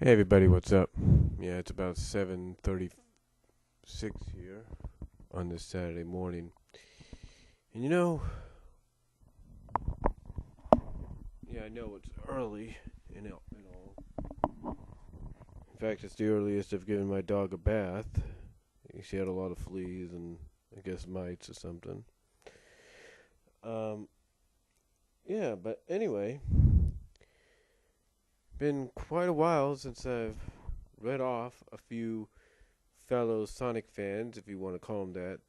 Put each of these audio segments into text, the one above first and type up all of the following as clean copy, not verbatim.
Hey everybody, what's up? Yeah, it's about 7:36 here on this Saturday morning. And yeah, I know it's early and all. In fact, it's the earliest I've given my dog a bath. She had a lot of fleas and I guess mites or something. Um, yeah, but anyway, been quite a while since I've read off a few fellow Sonic fans, if you want to call them that,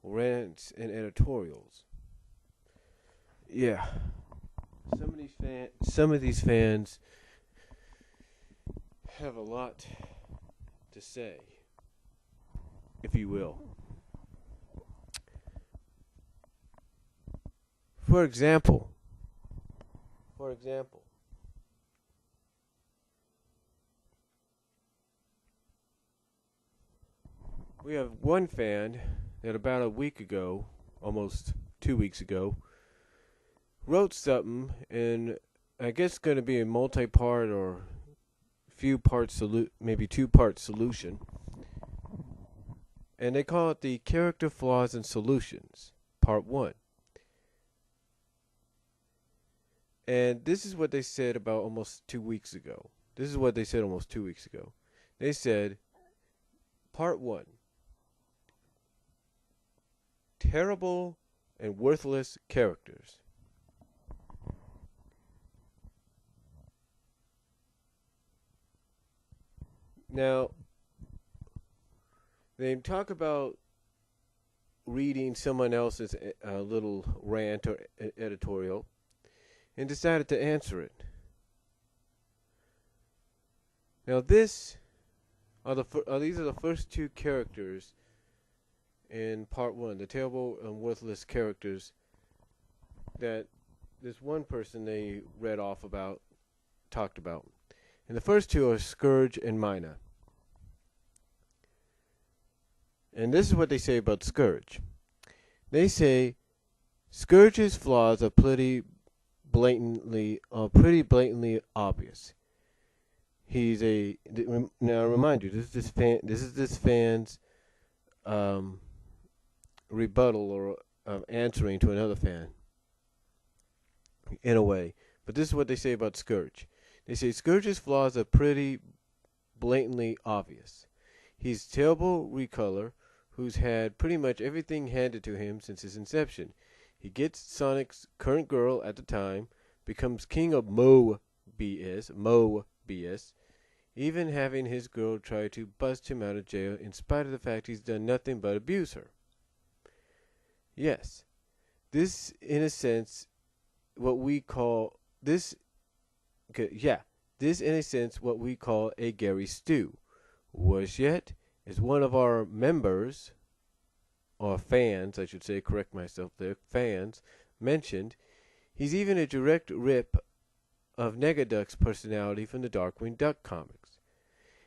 rants and editorials. Yeah, some of these fans have a lot to say, if you will. For example, for example, we have one fan that about a week ago, almost 2 weeks ago, wrote something, and I guess going to be a multi-part or maybe two-part solution, and they call it the character flaws and solutions, part one. And this is what they said about almost 2 weeks ago. This is what they said almost 2 weeks ago. They said, part one, terrible and worthless characters. Now, they talk about reading someone else's little rant or editorial and decided to answer it. Now, these are the first two characters in part one, the terrible and worthless characters that this one person they read off about talked about. And the first two are Scourge and Mina. And this is what they say about Scourge. They say Scourge's flaws are pretty blatantly obvious. Now remind you, this is this fan's rebuttal or answering to another fan in a way. But this is what they say about Scourge. They say Scourge's flaws are pretty blatantly obvious. He's a terrible recolor who's had pretty much everything handed to him since his inception. He gets Sonic's current girl at the time, becomes king of Mo BS, even having his girl try to bust him out of jail in spite of the fact he's done nothing but abuse her. Yes, this in a sense what we call this in a sense what we call a Gary Stew. Worse yet, is one of our members, or fans, I should say, correct myself there, fans, mentioned, he's even a direct rip of Negaduck's personality from the Darkwing Duck comics.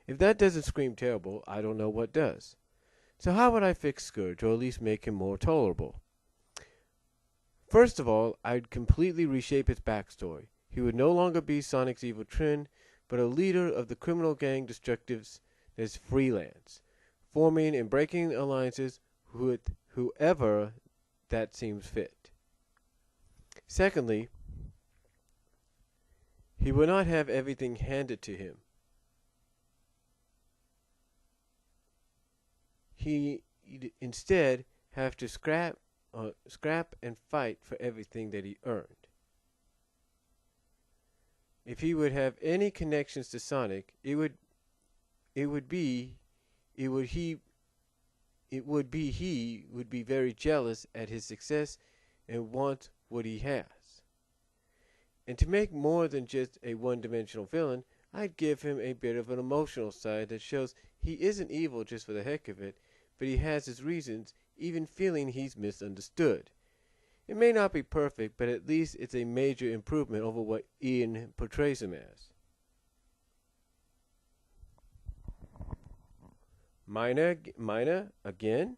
If that doesn't scream terrible, I don't know what does. So how would I fix Scourge, or at least make him more tolerable? First of all, I'd completely reshape his backstory. He would no longer be Sonic's evil twin, but a leader of the criminal gang Destructives as freelance, forming and breaking alliances with whoever that seems fit. Secondly, he would not have everything handed to him. He'd instead have to scrap and fight for everything that he earned. If he would have any connections to Sonic, it would be he would be very jealous at his success and want what he has. And to make more than just a one-dimensional villain, I'd give him a bit of an emotional side that shows he isn't evil just for the heck of it, but he has his reasons, even feeling he's misunderstood. It may not be perfect, but at least it's a major improvement over what Ian portrays him as. Mina again.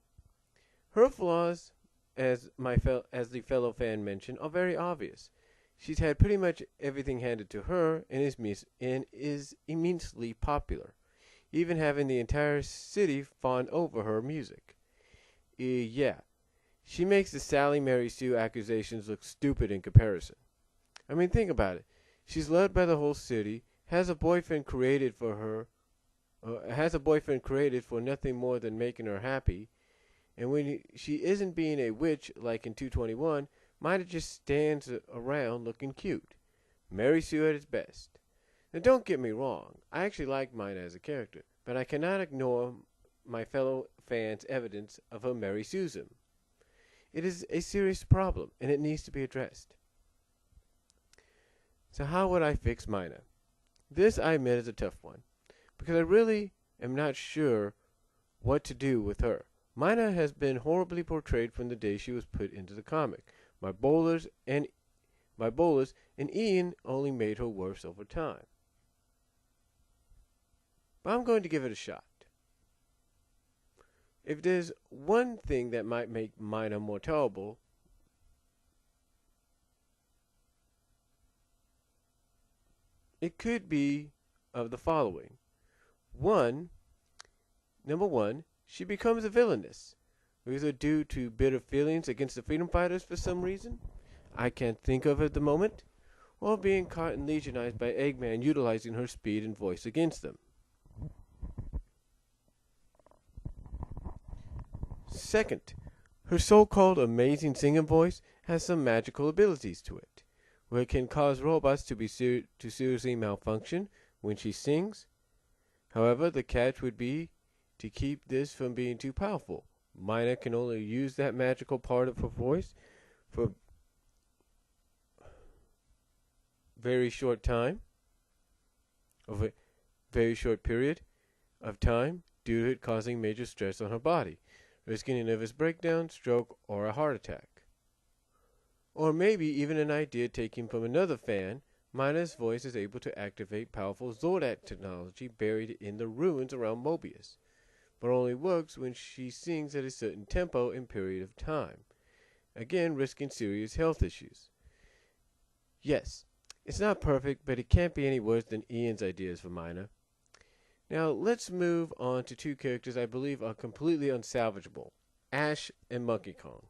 Her flaws, as the fellow fan mentioned, are very obvious. She's had pretty much everything handed to her and is immensely popular, even having the entire city fawn over her music. Yeah, she makes the Sally Mary Sue accusations look stupid in comparison. I mean, think about it. She's loved by the whole city, has a boyfriend created for nothing more than making her happy, and when she isn't being a witch like in 221, Mida just stands around looking cute. Mary Sue at its best. Now don't get me wrong, I actually like Mida as a character, but I cannot ignore my fellow fans' evidence of her Mary Sueism. It is a serious problem, and it needs to be addressed. So how would I fix Mina? This, I admit, is a tough one, because I really am not sure what to do with her. Mina has been horribly portrayed from the day she was put into the comic. My bowlers and Ian only made her worse over time. But I'm going to give it a shot. If there's one thing that might make Mina more tolerable, it could be of the following. Number one, she becomes a villainess, either due to bitter feelings against the freedom fighters for some reason I can't think of at the moment, or being caught and legionized by Eggman utilizing her speed and voice against them. Second, her so-called amazing singing voice has some magical abilities to it, where it can cause robots to seriously malfunction when she sings. However, the catch would be to keep this from being too powerful. Mina can only use that magical part of her voice for a very short time, of a very short period of time, due to it causing major stress on her body, risking a nervous breakdown, stroke, or a heart attack. Or maybe even an idea taken from another fan, Mina's voice is able to activate powerful Zordak technology buried in the ruins around Mobius, but only works when she sings at a certain tempo and period of time, again risking serious health issues. Yes, it's not perfect, but it can't be any worse than Ian's ideas for Mina. Now let's move on to two characters I believe are completely unsalvageable, Ash and Monkey Kong.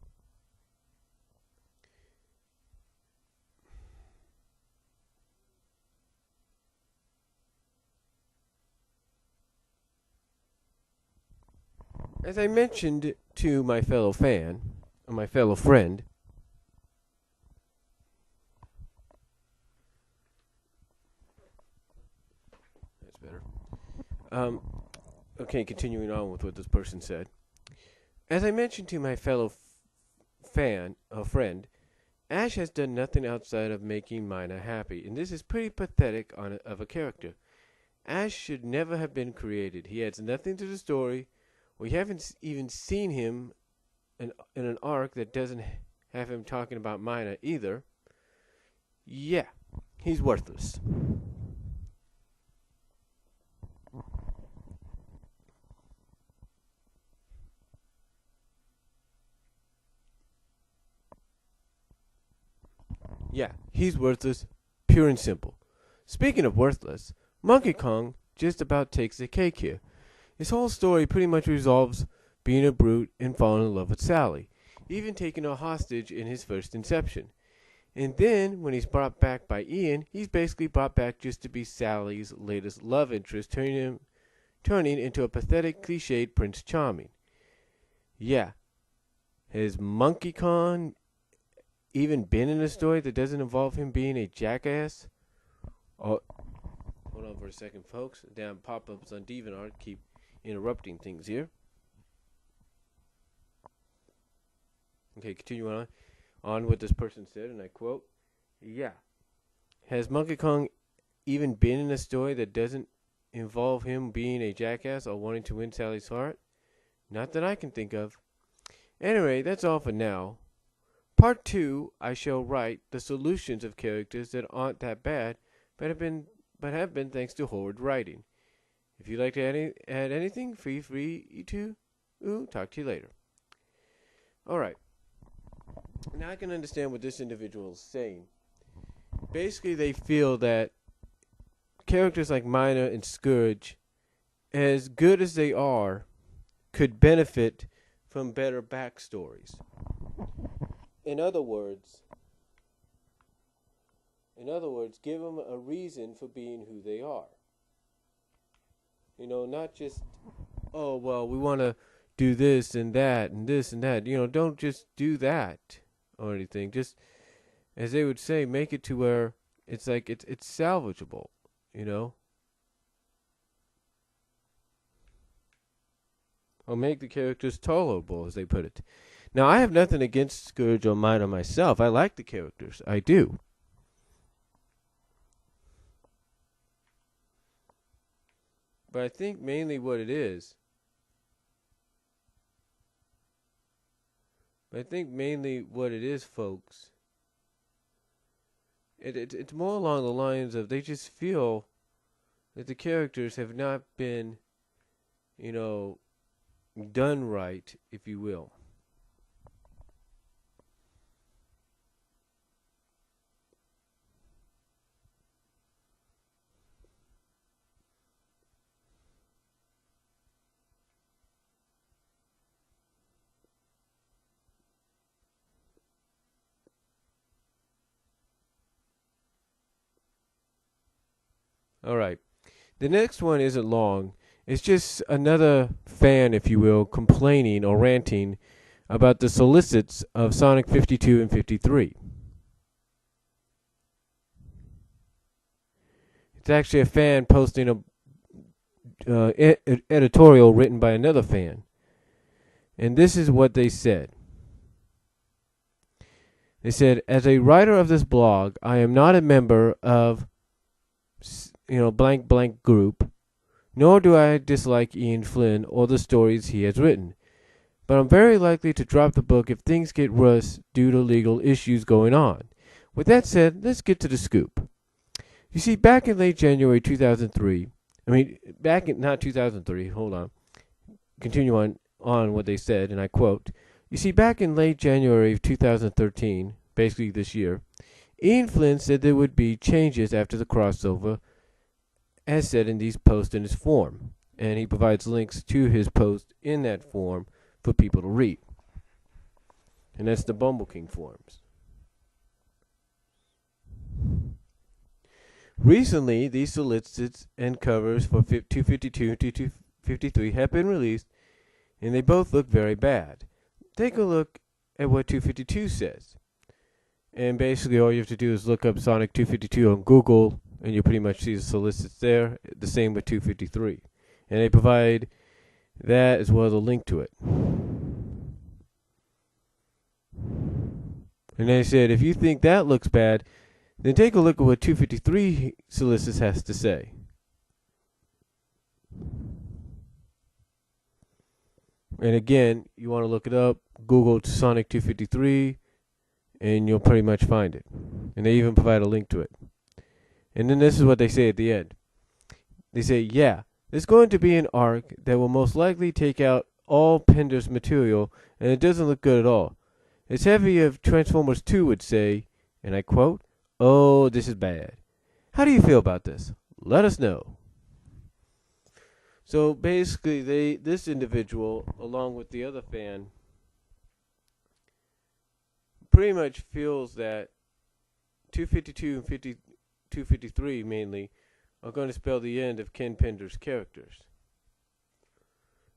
As I mentioned to my fellow fan, or my fellow friend, that's better. Okay, continuing on with what this person said. As I mentioned to my fellow fan or friend, Ash has done nothing outside of making Mina happy, and this is pretty pathetic of a character. Ash should never have been created. He adds nothing to the story. We haven't even seen him in an arc that doesn't have him talking about Mina either. Yeah, he's worthless. Yeah, he's worthless, pure and simple. Speaking of worthless, Monkey Kong just about takes the cake here. His whole story pretty much resolves being a brute and falling in love with Sally, even taking her hostage in his first inception. And then, when he's brought back by Ian, he's basically brought back just to be Sally's latest love interest, turning into a pathetic, cliched Prince Charming. Yeah, has Monkey Kong even been in a story that doesn't involve him being a jackass? Oh, hold on for a second, folks. Damn pop-ups on DeviantArt keep interrupting things here. Okay, continuing on what this person said, and I quote, yeah. Has Monkey Kong even been in a story that doesn't involve him being a jackass or wanting to win Sally's heart? Not that I can think of. Anyway, that's all for now. Part 2, I shall write the solutions of characters that aren't that bad, but have been thanks to horrid writing. If you'd like to add anything, feel free to. Talk to you later. Alright. Now I can understand what this individual is saying. basically they feel that characters like Minor and Scourge, as good as they are, could benefit from better backstories. In other words, give them a reason for being who they are. Not just, oh, well, we want to do this and that and this and that. Don't just do that or anything. Just, as they would say, make it to where it's like it's salvageable, or make the characters tolerable, as they put it. Now, I have nothing against Scourge or Minor myself. I like the characters. I do. But I think mainly what it is, folks, it's more along the lines of they just feel that the characters have not been, done right, if you will. All right. The next one isn't long. It's just another fan, if you will, complaining or ranting about the solicits of Sonic 52 and 53. It's actually a fan posting a editorial written by another fan. And this is what they said. They said, as a writer of this blog, I am not a member of blank blank group, nor do I dislike Ian Flynn or the stories he has written. But I'm very likely to drop the book if things get worse due to legal issues going on. With that said, let's get to the scoop. You see, back in late January 2003, not 2003, hold on. Continue on what they said, and I quote, you see, back in late January of 2013, basically this year, Ian Flynn said there would be changes after the crossover, as said in these posts in his form, and he provides links to his post in that form for people to read. And that's the Bumble King forums. Recently, these solicits and covers for 252 and 253 have been released, and they both look very bad. Take a look at what 252 says. And basically all you have to do is look up Sonic 252 on Google, and you pretty much see the solicits there. The same with 253. And they provide that as well as a link to it. And they said, if you think that looks bad, then take a look at what 253 solicits has to say. And again, you want to look it up, Google Sonic 253, and you'll pretty much find it. And they even provide a link to it. And then this is what they say at the end. They say, yeah, there's going to be an arc that will most likely take out all Pender's material, and it doesn't look good at all. It's heavy of Transformers 2 would say, and I quote, oh, this is bad. How do you feel about this? Let us know. So basically, this individual, along with the other fan, pretty much feels that 252 and 253 mainly are going to spell the end of Ken Pender's characters.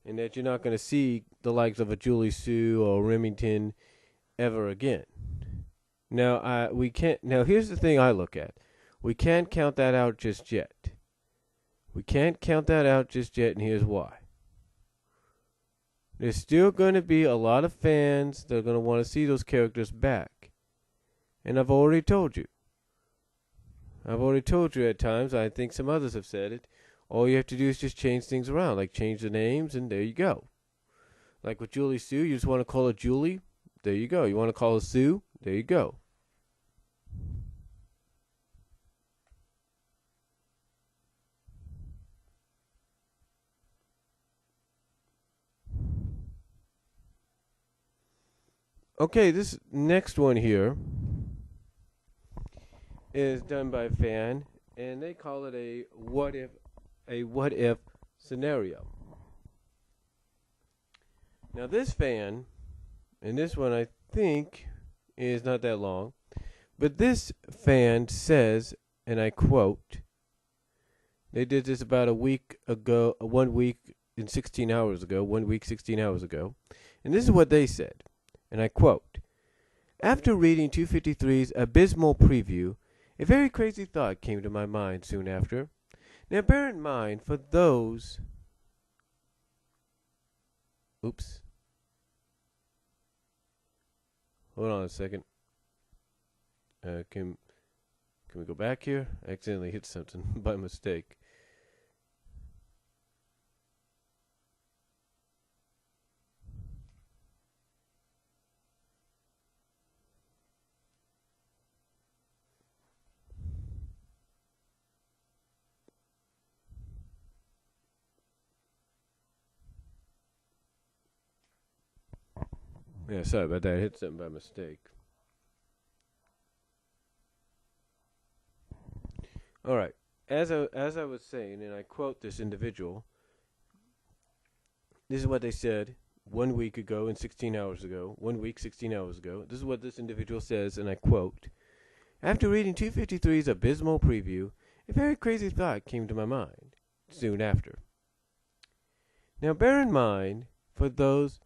And that you're not going to see the likes of a Julie Sue or Remington ever again. Now, here's the thing I look at. We can't count that out just yet. And here's why. There's still going to be a lot of fans that are going to want to see those characters back. And I've already told you at times, I think some others have said it, all you have to do is just change things around, like change the names, and there you go. Like with Julie Sue, you just want to call her Julie, there you go. You want to call her Sue, there you go. Okay, this next one here is done by a fan, and they call it a what if scenario. Now this fan, and this one I think is not that long, but this fan says, and I quote, they did this about a week ago, 1 week and 16 hours ago, 1 week, 16 hours ago, and this is what they said, and I quote, after reading 253's abysmal preview, a very crazy thought came to my mind soon after. Now bear in mind, for those... Oops. Hold on a second. Can we go back here? I accidentally hit something by mistake. Yeah, sorry about that. I hit something by mistake. All right. As I was saying, and I quote this individual, this is what they said 1 week ago and 16 hours ago. 1 week, 16 hours ago. This is what this individual says, and I quote, after reading 253's abysmal preview, a very crazy thought came to my mind soon after. Now bear in mind, for those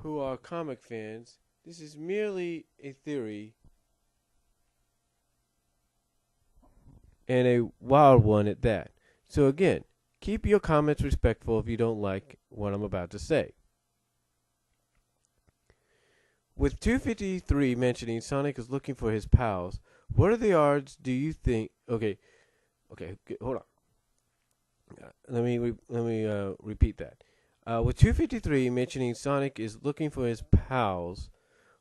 who are comic fans, this is merely a theory, and a wild one at that. So again, keep your comments respectful if you don't like what I'm about to say. With 253 mentioning Sonic is looking for his pals, what are the odds do you think... Okay, hold on. Let me repeat that. With 253 mentioning Sonic is looking for his pals,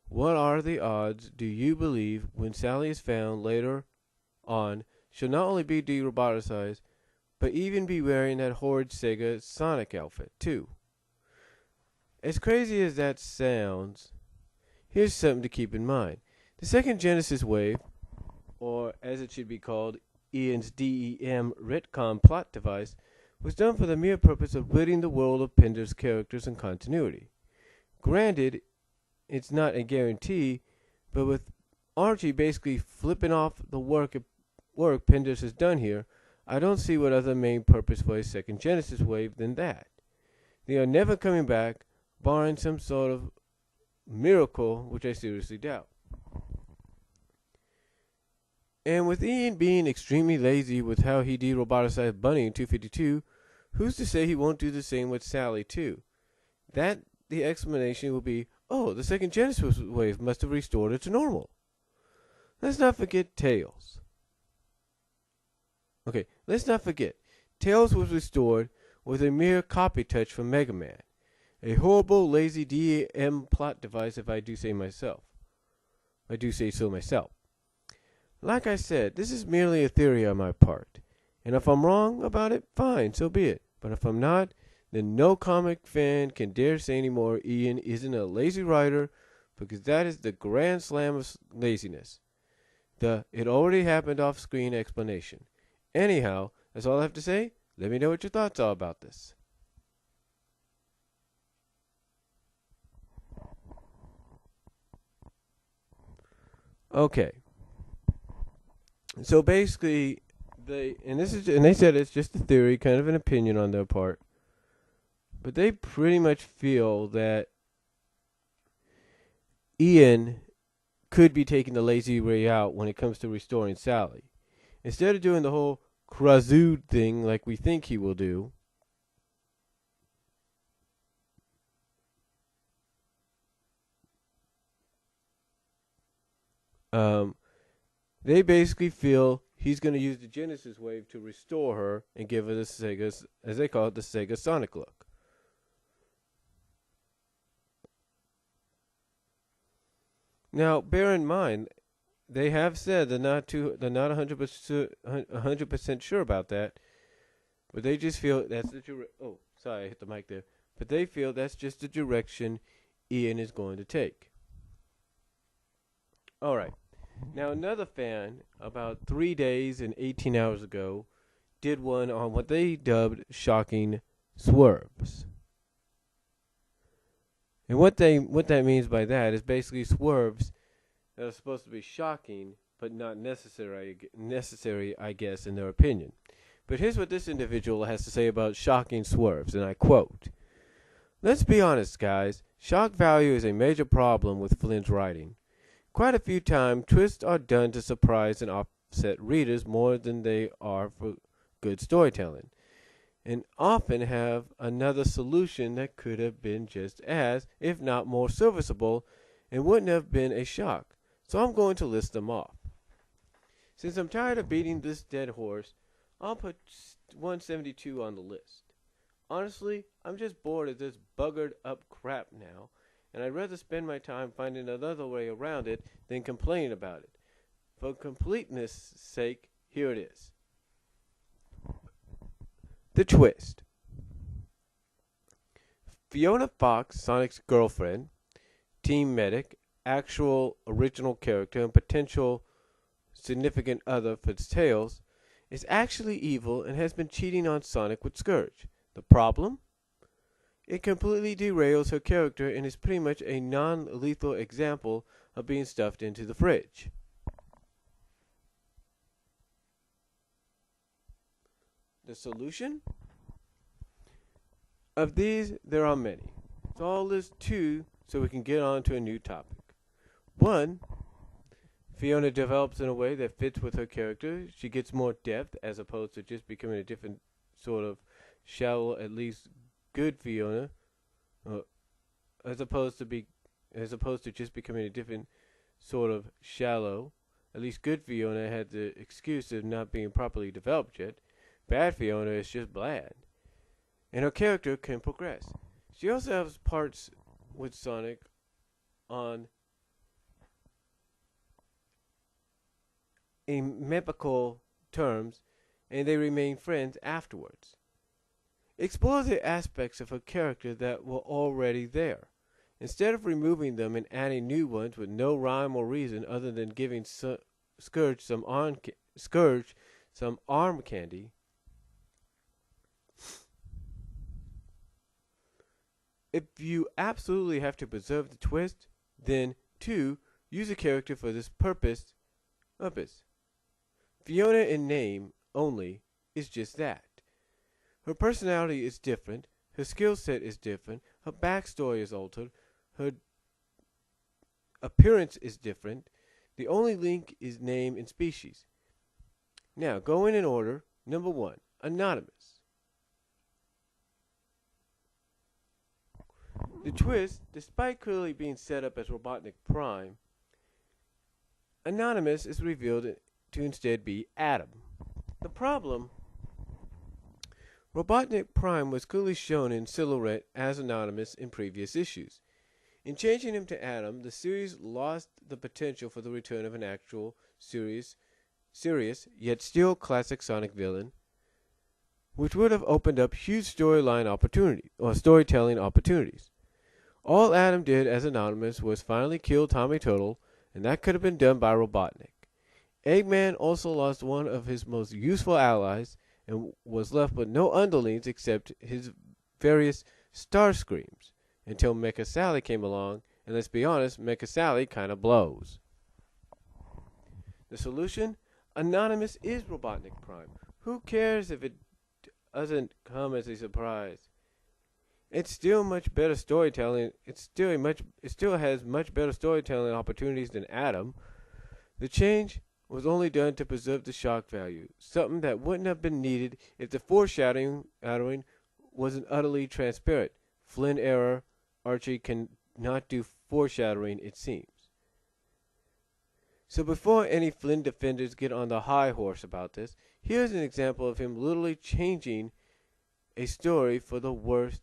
what are the odds do you believe when Sally is found later on she'll not only be de-roboticized, but even be wearing that horrid Sega Sonic outfit, too? As crazy as that sounds, here's something to keep in mind. The second Genesis wave, or as it should be called, Ian's DEM retcon plot device, was done for the mere purpose of ridding the world of Pinder's characters and continuity. Granted, it's not a guarantee, but with Archie basically flipping off the work Pinder's has done here, I don't see what other main purpose for a second Genesis wave than that. They are never coming back, barring some sort of miracle, which I seriously doubt. And with Ian being extremely lazy with how he de-roboticized Bunny in 252, who's to say he won't do the same with Sally too? That the explanation will be, oh, the second Genesis wave must have restored it to normal. Let's not forget Tails. Okay, let's not forget. Tails was restored with a mere copy touch from Mega Man. A horrible, lazy DEM plot device if I do say so myself. Like I said, this is merely a theory on my part. And if I'm wrong about it, fine, so be it. But if I'm not, then no comic fan can dare say anymore Ian isn't a lazy writer, because that is the grand slam of laziness. The it already happened off screen explanation. Anyhow, that's all I have to say. Let me know what your thoughts are about this. Okay. So basically, they said it's just a theory, kind of an opinion on their part, but they pretty much feel that Ian could be taking the lazy way out when it comes to restoring Sally. Instead of doing the whole Krazood thing like we think he will do, they basically feel he's going to use the Genesis wave to restore her and give her the Sega, as they call it, the Sega Sonic look. Now, bear in mind, they have said they're not 100% sure about that, but they just feel that's the oh, sorry, I hit the mic there. But they feel that's just the direction Ian is going to take. All right. Now, another fan, about 3 days and 18 hours ago, did one on what they dubbed shocking swerves. And what that means by that is basically swerves that are supposed to be shocking, but not necessary, I guess, in their opinion. But here's what this individual has to say about shocking swerves, and I quote, "Let's be honest, guys. Shock value is a major problem with Flynn's writing. Quite a few times, twists are done to surprise and upset readers more than they are for good storytelling, and often have another solution that could have been just as, if not more serviceable, and wouldn't have been a shock. So I'm going to list them off. Since I'm tired of beating this dead horse, I'll put 172 on the list. Honestly, I'm just bored of this buggered up crap now, and I'd rather spend my time finding another way around it than complaining about it. For completeness' sake, here it is. The twist. Fiona Fox, Sonic's girlfriend, team medic, actual original character, and potential significant other for its tales, is actually evil and has been cheating on Sonic with Scourge. The problem? It completely derails her character and is pretty much a non-lethal example of being stuffed into the fridge. The solution? Of these, there are many. So I'll list two so we can get on to a new topic. One, Fiona develops in a way that fits with her character. She gets more depth as opposed to just becoming a different sort of shallow, at least good Fiona, as opposed to just becoming a different sort of shallow. At least good Fiona had the excuse of not being properly developed yet. Bad Fiona is just bland, and her character can progress. She also has parts with Sonic on amicable terms, and they remain friends afterwards. Explore the aspects of her character that were already there, instead of removing them and adding new ones with no rhyme or reason other than giving Scourge some arm candy. If you absolutely have to preserve the twist, then 2. Use a character for this purpose. Fiona in name only is just that. Her personality is different, her skill set is different, her backstory is altered, her appearance is different. The only link is name and species. Now, going in order. Number 1, Anonymous. The twist, despite clearly being set up as Robotnik Prime, Anonymous is revealed to instead be Adam. The problem, Robotnik Prime was clearly shown in silhouette as Anonymous in previous issues. In changing him to Adam, the series lost the potential for the return of an actual serious yet still classic Sonic villain, which would have opened up huge storytelling opportunities. All Adam did as Anonymous was finally kill Tommy Turtle, and that could have been done by Robotnik. Eggman also lost one of his most useful allies and was left with no underlings except his various Starscreams until Mecha Sally came along, and let's be honest, Mecha Sally kinda blows. The solution? Anonymous is Robotnik Prime. Who cares if it doesn't come as a surprise? It's still much better storytelling. It still has much better storytelling opportunities than Adam. The change was only done to preserve the shock value, something that wouldn't have been needed if the foreshadowing wasn't utterly transparent. Flynn error. Archie can not do foreshadowing, it seems. So before any Flynn defenders get on the high horse about this, here's an example of him literally changing a story for the worst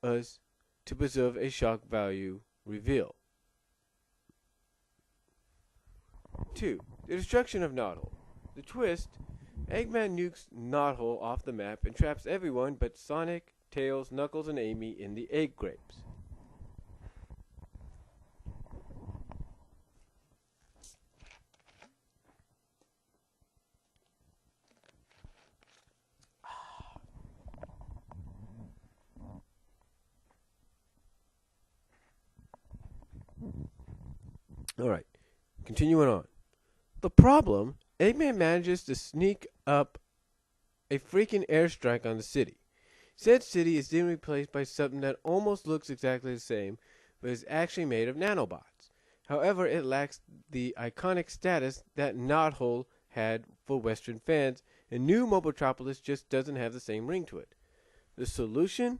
to preserve a shock value reveal. 2. The destruction of Knothole. The twist, Eggman nukes Knothole off the map and traps everyone but Sonic, Tails, Knuckles, and Amy in the egg grapes. All right, continuing on. The problem, Eggman manages to sneak up a freaking airstrike on the city. Said city is then replaced by something that almost looks exactly the same, but is actually made of nanobots. However, it lacks the iconic status that Knothole had for Western fans, and New Mobotropolis just doesn't have the same ring to it. The solution?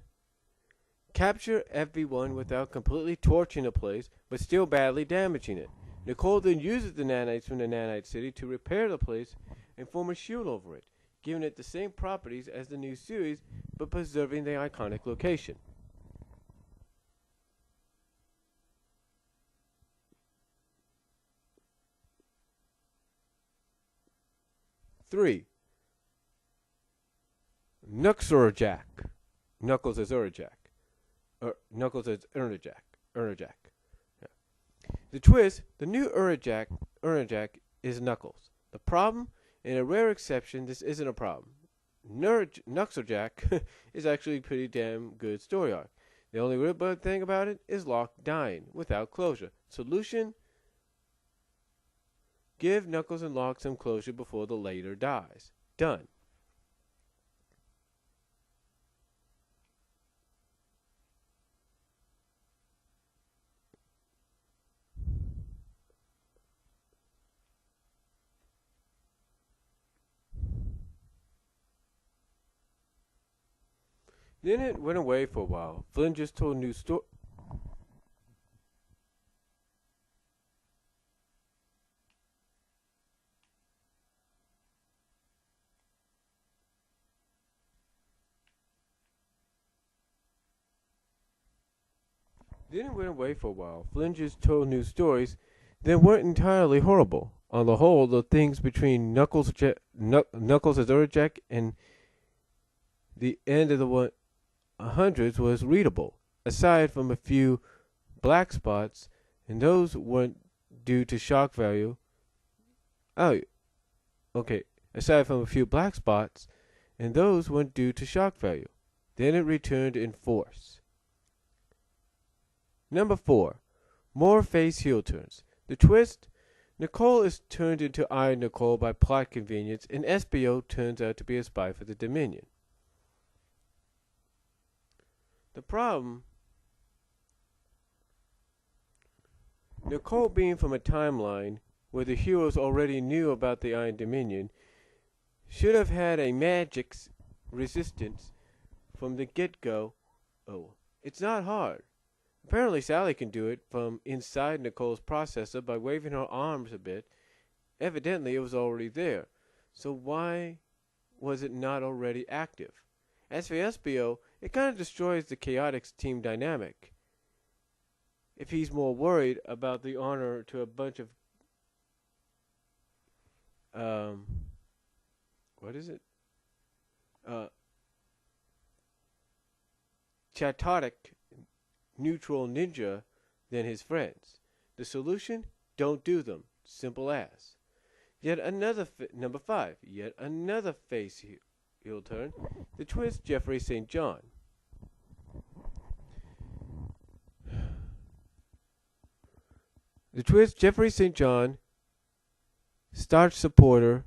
Capture everyone without completely torching the place, but still badly damaging it. Nicole then uses the nanites from the nanite city to repair the place and form a shield over it, giving it the same properties as the new series, but preserving the iconic location. Three, Nuxorjack. Knuckles as Urjack. Knuckles as Urjack. Yeah. The twist, the new Urjack is Knuckles. The problem, in a rare exception, this isn't a problem. Nuxorjack is actually a pretty damn good story arc. The only real bad thing about it is Locke dying without closure. Solution? Give Knuckles and Locke some closure before the later dies. Done. Then it went away for a while. Flynn just told a new story. Then it went away for a while. Flynn just told new stories that weren't entirely horrible. On the whole, the things between Knuckles as Urjack and the end of the 100s was readable, aside from a few black spots, and those weren't due to shock value. Oh, okay. Aside from a few black spots, and those weren't due to shock value. Then it returned in force. Number 4. More face heel turns. The twist? Nicole is turned into Iron Nicole by plot convenience, and SBO turns out to be a spy for the Dominion. The problem? Nicole being from a timeline where the heroes already knew about the Iron Dominion should have had a magic's resistance from the get-go. Oh, it's not hard. Apparently Sally can do it from inside Nicole's processor by waving her arms a bit. Evidently it was already there. So why was it not already active? As for SBO, it kind of destroys the Chaotix team dynamic. If he's more worried about the honor to a bunch of what is it? Chatotic neutral ninja than his friends. The solution? Don't do them. Simple as. Yet another number 5. Yet another face heel turn. The twist, Jeffrey St. John. The twist, Jeffrey St. John, staunch supporter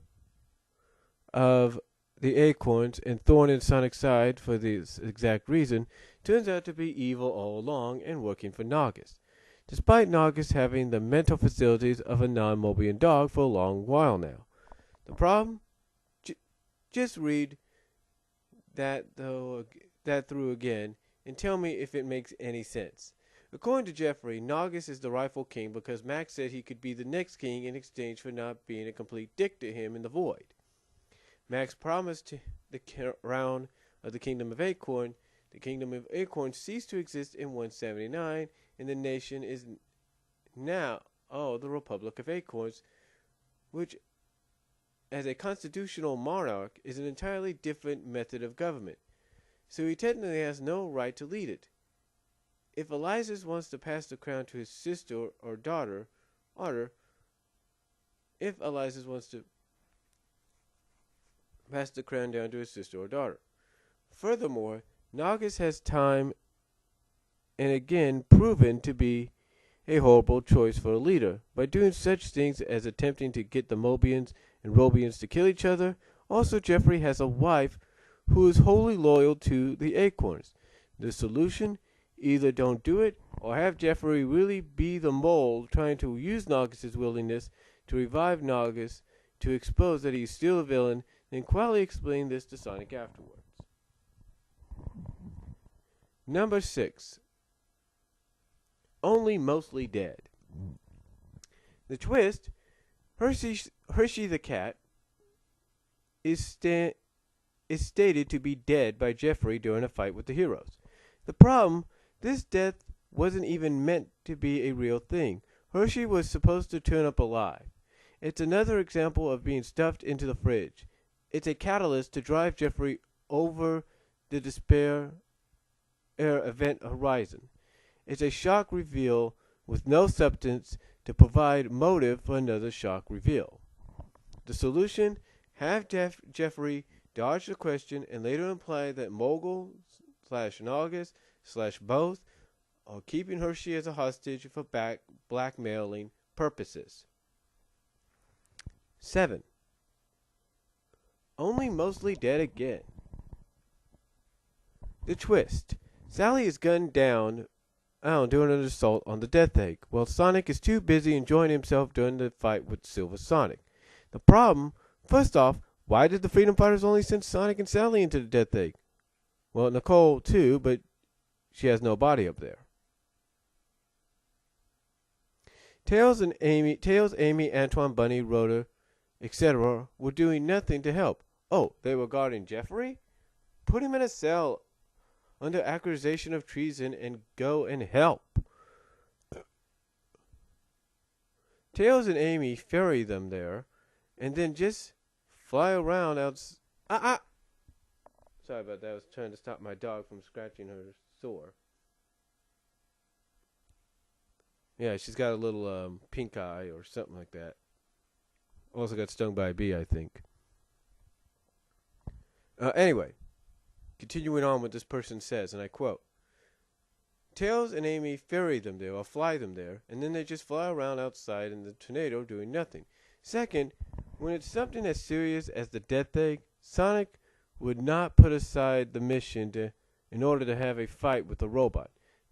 of the Acorns and thorn in Sonic's side for this exact reason, turns out to be evil all along and working for Naugus, despite Naugus having the mental facilities of a non-Mobian dog for a long while now. The problem? Just read that through again and tell me if it makes any sense. According to Jeffrey, Naugus is the rightful king because Max said he could be the next king in exchange for not being a complete dick to him in the void. Max promised the crown of the Kingdom of Acorn. The Kingdom of Acorn ceased to exist in 179, and the nation is now, the Republic of Acorns, which, as a constitutional monarch, is an entirely different method of government. So he technically has no right to lead it. If Elizus wants to pass the crown to his sister or daughter, if Elizus wants to pass the crown down to his sister or daughter. Furthermore, Naugus has time and again proven to be a horrible choice for a leader. By doing such things as attempting to get the Mobians and Robians to kill each other, also Jeffrey has a wife who is wholly loyal to the Acorns. The solution? Either don't do it, or have Jeffrey really be the mole trying to use Naugus' willingness to revive Naugus to expose that he's still a villain, then quietly explain this to Sonic afterwards. Number 6. Only mostly dead. The twist, Hershey the cat is stated to be dead by Jeffrey during a fight with the heroes. The problem, this death wasn't even meant to be a real thing. Hershey was supposed to turn up alive. It's another example of being stuffed into the fridge. It's a catalyst to drive Jeffrey over the despair event horizon. It's a shock reveal with no substance to provide motive for another shock reveal. The solution? Have Jeffrey dodge the question and later imply that Mogul / Naugus / both are keeping Hershey as a hostage for blackmailing purposes. 7. Only mostly dead again. The twist. Sally is gunned down during an assault on the Death Egg, while Sonic is too busy enjoying himself during the fight with Silver Sonic. The problem, first off, why did the Freedom Fighters only send Sonic and Sally into the Death Egg? Well, Nicole too, but she has no body up there. Tails, Amy, Antoine, Bunny, Rhoda, etc. were doing nothing to help. Oh, they were guarding Jeffrey? Put him in a cell under accusation of treason and go and help. Tails and Amy ferry them there and then just fly around outside. Sorry about that. I was trying to stop my dog from scratching her sore. Yeah, she's got a little pink eye or something like that. Also got stung by a bee, I think. Anyway, continuing on what this person says, and I quote, Tails and Amy ferry them there, or fly them there, and then they just fly around outside in the tornado doing nothing. Second, when it's something as serious as the Death Egg, Sonic would not put aside the mission in order to have a fight with the robot.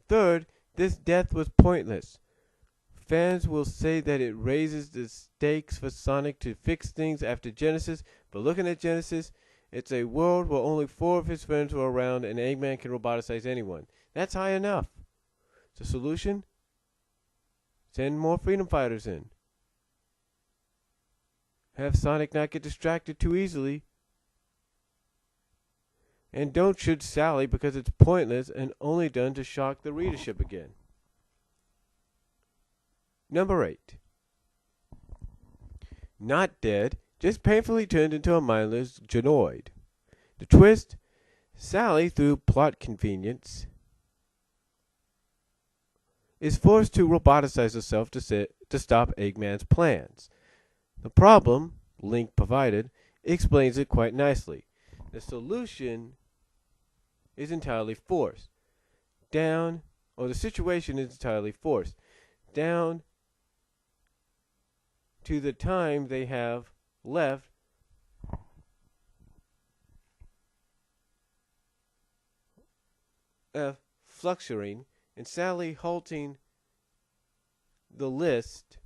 Third, this death was pointless. Fans will say that it raises the stakes for Sonic to fix things after Genesis, but looking at Genesis, it's a world where only 4 of his friends were around and Eggman can roboticize anyone. That's high enough. The solution? Send more Freedom Fighters in. Have Sonic not get distracted too easily. And don't shoot Sally because it's pointless and only done to shock the readership again. Number 8. Not dead, just painfully turned into a mindless genoid. The twist, Sally, through plot convenience, is forced to roboticize herself to stop Eggman's plans. The problem, Link provided, explains it quite nicely. The solution is entirely forced. The situation is entirely forced. Down to the time they have left fluctuating and Sally halting the list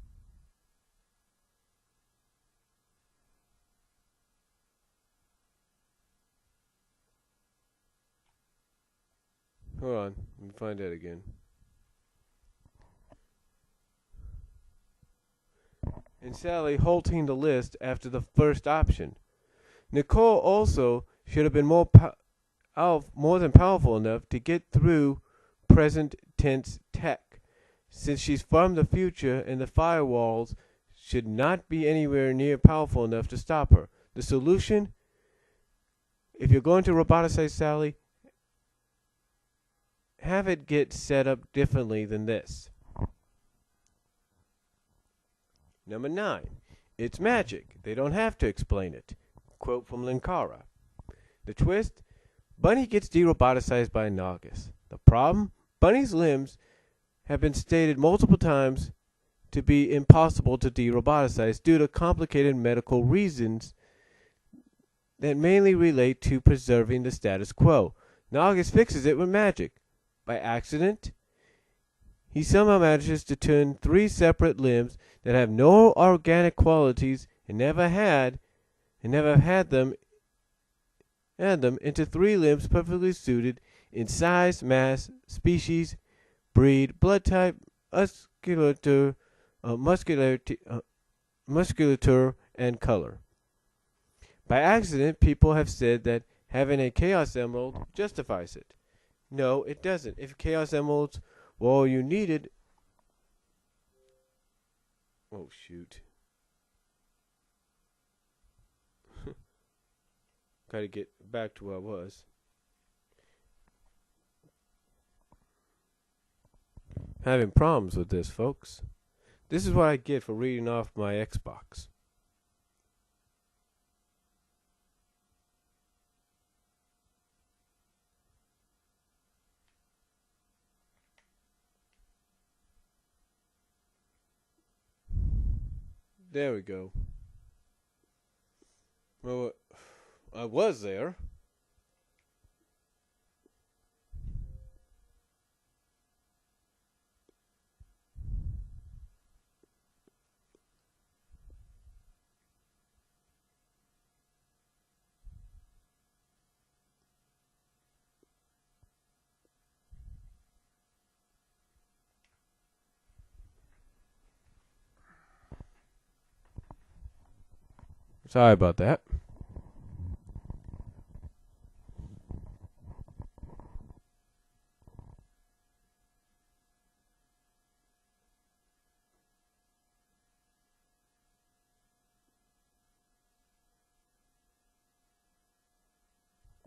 hold on, let me find that again. And Sally halting the list after the first option. Nicole also should have been more than powerful enough to get through present tense tech, since she's from the future and the firewalls should not be anywhere near powerful enough to stop her. The solution? If you're going to roboticize Sally, have it get set up differently than this. Number 9. It's magic. They don't have to explain it. Quote from Linkara. The twist? Bunny gets de-roboticized by Naugus. The problem? Bunny's limbs have been stated multiple times to be impossible to de-roboticize due to complicated medical reasons that mainly relate to preserving the status quo. Now August fixes it with magic. By accident, he somehow manages to turn 3 separate limbs that have no organic qualities and never had them into 3 limbs perfectly suited in size, mass, species, breed, blood type, musculature, and color. By accident, people have said that having a Chaos Emerald justifies it. No, it doesn't. If Chaos Emeralds were all you needed... Oh, shoot. Gotta get back to where I was. Having problems with this, folks. This is what I get for reading off my Xbox. There we go. Well, I was there. Sorry about that.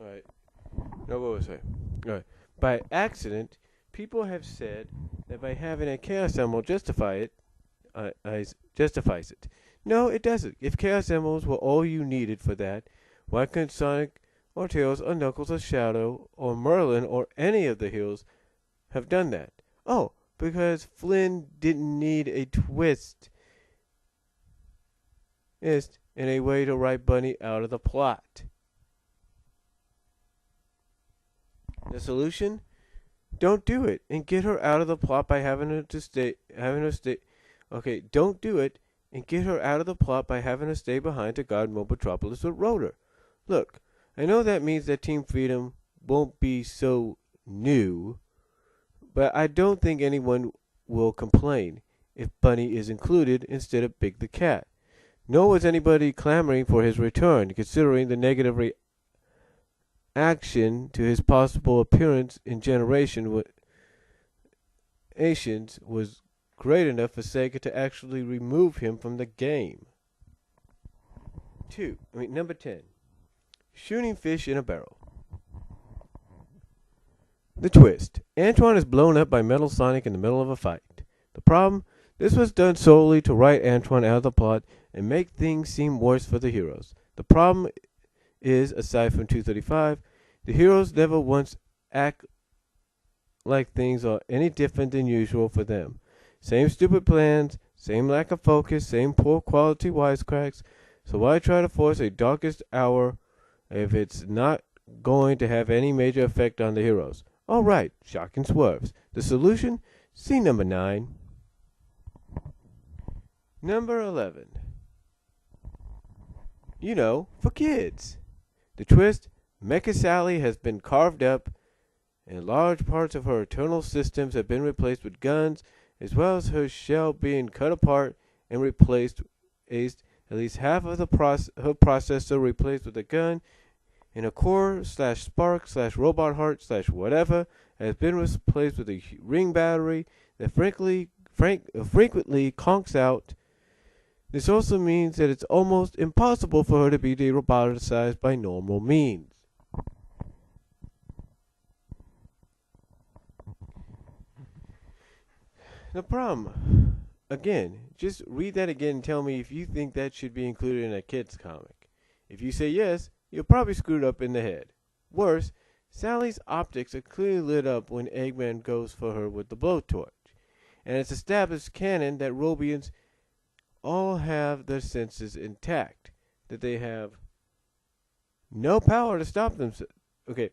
Alright. No, what was I? Alright. By accident, people have said that by having a Chaos Emerald justifies it. No, it doesn't. If Chaos Emeralds were all you needed for that, why couldn't Sonic or Tails or Knuckles or Shadow or Merlin or any of the heroes have done that? Oh, because Flynn didn't need a twist in a way to write Bunny out of the plot. The solution? Don't do it and get her out of the plot by having her stay. Okay, don't do it and get her out of the plot by having her stay behind to guard Mobotropolis with Rotor. Look, I know that means that Team Freedom won't be so new, but I don't think anyone will complain if Bunny is included instead of Big the Cat. Nor was anybody clamoring for his return, considering the negative reaction to his possible appearance in Generations was great enough for Sega to actually remove him from the game. Number 10. Shooting fish in a barrel. The twist. Antoine is blown up by Metal Sonic in the middle of a fight. The problem? This was done solely to write Antoine out of the plot and make things seem worse for the heroes. The problem is, aside from 235, the heroes never once act like things are any different than usual for them. Same stupid plans, same lack of focus, same poor quality wisecracks. So why try to force a darkest hour if it's not going to have any major effect on the heroes? All right, shocking swerves. The solution? See number 9. Number 11. For kids. The twist, Mecha Sally has been carved up, and large parts of her internal systems have been replaced with guns, as well as her shell being cut apart and replaced. At least half of her processor replaced with a gun, and a core/spark/robot heart/whatever has been replaced with a ring battery that frequently conks out. This also means that it's almost impossible for her to be de-roboticized by normal means. The problem, again, just read that again and tell me if you think that should be included in a kid's comic. If you say yes, you're probably screwed up in the head. Worse, Sally's optics are clearly lit up when Eggman goes for her with the blowtorch. and it's established canon that Robians all have their senses intact, that they have no power to stop themselves. Okay,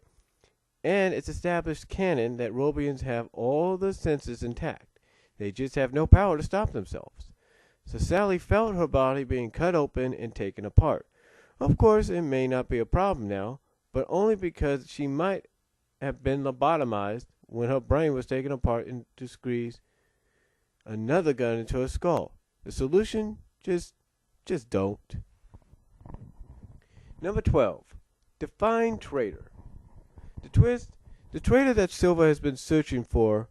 and it's established canon that Robians have all the senses intact. They just have no power to stop themselves. So Sally felt her body being cut open and taken apart. Of course, it may not be a problem now, but only because she might have been lobotomized when her brain was taken apart and to squeeze another gun into her skull. The solution? Just don't. Number 12. Define traitor. The traitor that Silver has been searching for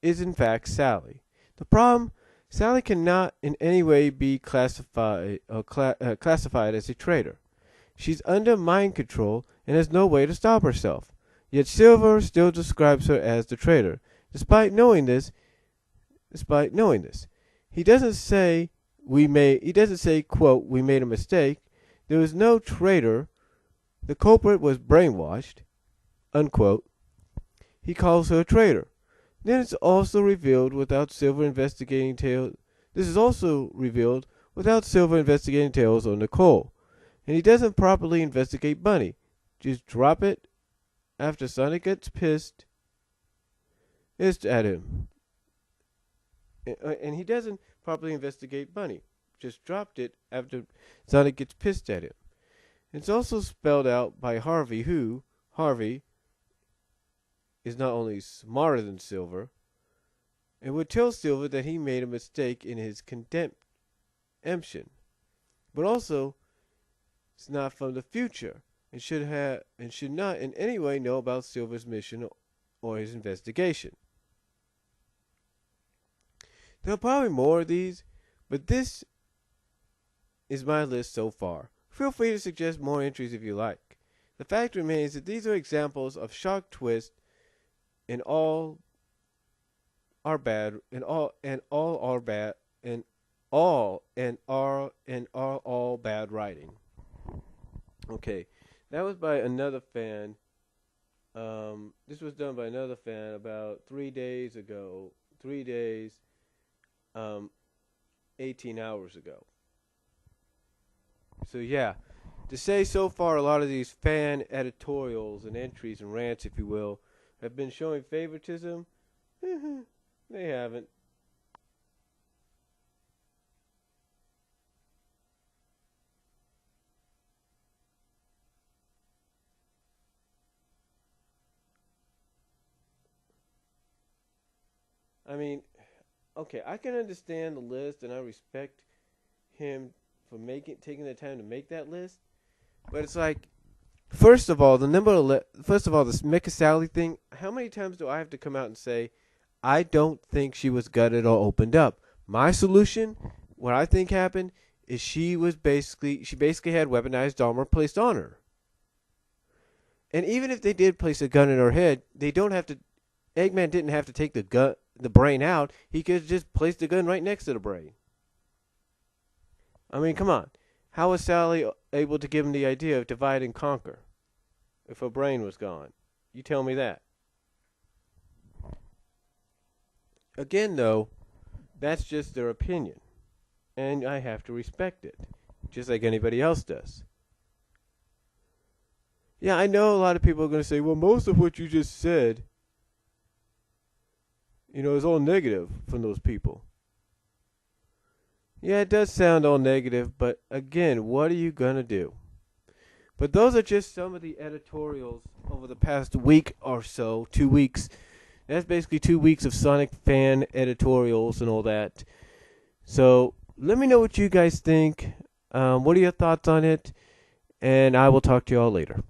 is in fact Sally. The problem, Sally cannot in any way be classified as a traitor. She's under mind control and has no way to stop herself. Yet Silver still describes her as the traitor, despite knowing this. He doesn't say, quote, we made a mistake. There was no traitor. The culprit was brainwashed, unquote. He calls her a traitor. Then it's also revealed without Silver investigating tales. This is also revealed without Silver investigating tales on Nicole. And he doesn't properly investigate Bunny. Just drop it after Sonic gets pissed at him. And he doesn't properly investigate Bunny. Just dropped it after Sonic gets pissed at him. It's also spelled out by Harvey, who, Harvey, is not only smarter than Silver, and would tell Silver that he made a mistake in his condemption, but also is not from the future and should not in any way know about Silver's mission or his investigation. There are probably more of these, but this is my list so far. Feel free to suggest more entries if you like. The fact remains that these are examples of sharp twists and all are bad writing. Okay, that was by another fan. This was done by another fan about 3 days ago. 3 days, 18 hours ago. So yeah, to say so far a lot of these fan editorials and entries and rants, if you will, have been showing favoritism. They haven't. I mean, okay, I can understand the list and I respect him for taking the time to make that list, but it's like, first of all, this Mecca Sally thing, how many times do I have to come out and say, I don't think she was gutted or opened up? My solution, what I think happened, is she basically had weaponized armor placed on her. And even if they did place a gun in her head, Eggman didn't have to take the brain out. He could have just placed the gun right next to the brain. I mean, come on. How was Sally able to give him the idea of divide and conquer if her brain was gone? You tell me that. Again, though, that's just their opinion, and I have to respect it, just like anybody else does. Yeah, I know a lot of people are going to say, well, most of what you just said, is all negative from those people. Yeah, it does sound all negative, but again, what are you going to do? But those are just some of the editorials over the past week or so, 2 weeks. That's basically 2 weeks of Sonic fan editorials and all that. So let me know what you guys think. What are your thoughts on it? And I will talk to you all later.